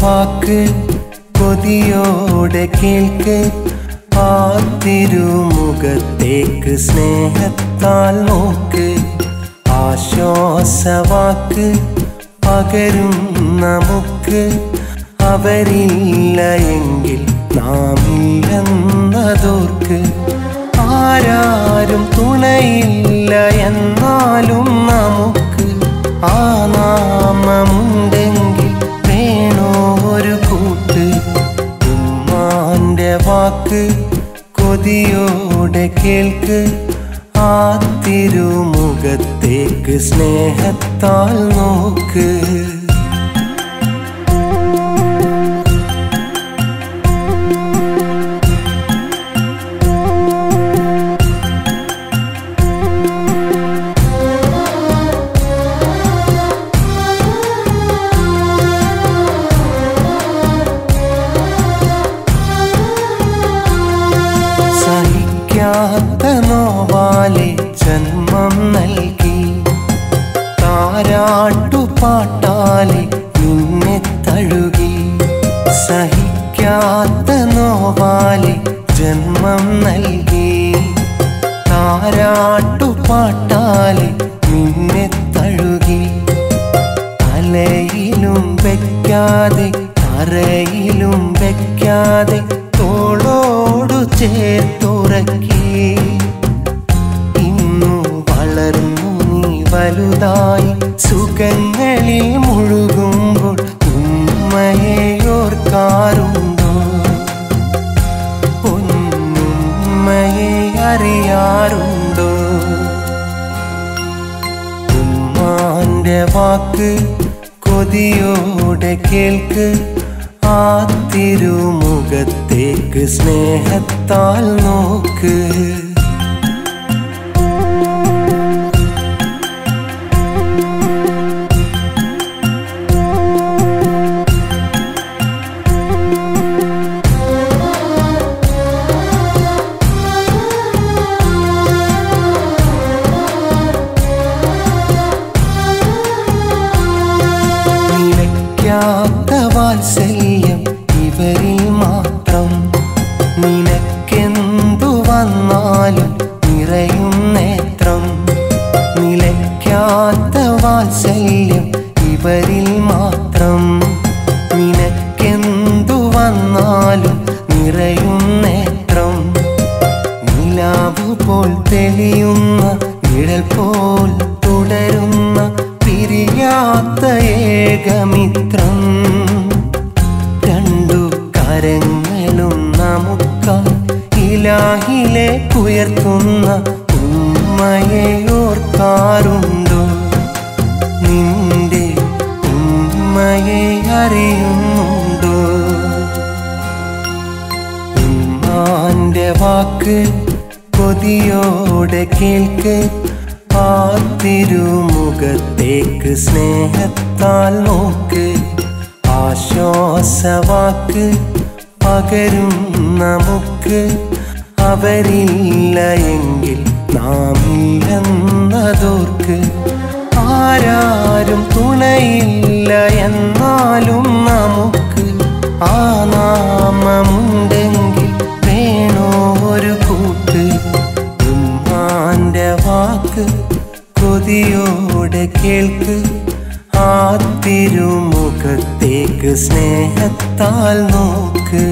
വാക്ക് കൊതിയോടെ കേൾക്ക്. ആ തിരുമുഖത്തേക്ക് സ്നേഹത്താൽ നോക്ക്. ആശ്വാസവാക്ക് പകരും നമുക്ക്. അവരില്ല എങ്കിൽ നാം ഇല്ലെന്നതോർക്ക്. ആരാരും തുണയില്ല എന്നാലും നമുക്ക് ആ നാമമുണ്ടെങ്കിൽ വേണോ ഒരു കൂട്ട്. ഉമ്മാന്റെ വാക്ക് കൊതിയോടെ കേൾക്ക്. ആ തിരുമുഖത്തേക്ക് സ്നേഹത്താൽ നോക്ക്. നോവാലെ ജന്മം നൽകി. താരാട്ടുപാട്ടാലെ നിന്നെ തഴുകി. സഹിക്കാത്ത നോവാലെ ജന്മം നൽകി. താരാട്ടുപാട്ടാലെ നിന്നെ തഴുകി. തലയിലും വെക്കാതെ തറയിലും വെക്കാതെ തോളോടു ചേർത്തുറക്കി. ഇന്നു വളർന്നു നീ വലുതായി സുഖങ്ങളിൽ മുഴുകുമ്പോൾ ഉമ്മയെ ഓർക്കാറുണ്ടോ? പൊന്നുമ്മയെ അറിയാറുണ്ടോ? ഉമ്മാന്റെ വാക്ക് കൊതിയോടെ കേൾക്ക്. ആ തിരുമുഖത്തേക്ക് സ്നേഹത്താൽ നോക്ക്. നിലയ്ക്കാത്ത വാത്സല്യം ഇവരിൽ മാത്രം. നിനക്കെന്തു വന്നാലും നിറയും നേത്രം. നിലയ്ക്കാത്ത വാത്സല്യം ഇവരിൽ മാത്രം. നിനക്കെന്തു വന്നാലും നിറയും നേത്രം. നിലാവു പോൽ തെളിയുന്ന നിഴൽ പോൽ തുടരുന്ന പിരിയാത്ത ഏകമിത്രം. രണ്ടു കരങ്ങളും നമുക്കായി ഇലാഹിലേക്കുയർത്തുന്ന ഉമ്മയെ ഓർക്കാറുണ്ടോ? നിന്റെ ഉമ്മയെ അറിയുന്നുണ്ടോ? ഉമ്മാന്റെ വാക്ക് കൊതിയോടെ കേൾക്ക്. ആ തിരുമുഖത്തേക്ക് സ്നേഹത്താൽ നോക്ക്. ആശ്വാസവാക്ക് പകരും നമുക്ക്. അവരില്ല എങ്കിൽ നാം ഇല്ലെന്നതോർക്ക്. ആരാരും തുണയില്ല എന്നാലും നമുക്ക് ആ നാമമുണ്ടെങ്കിൽ വേണോ ഒരു കൂട്ട്. ഉമ്മാന്റെ വാക്ക് കൊതിയോടെ കേൾക്ക്. ആ തിരുമുഖത്തേക്ക് സ്നേഹത്താൽ നോക്ക്.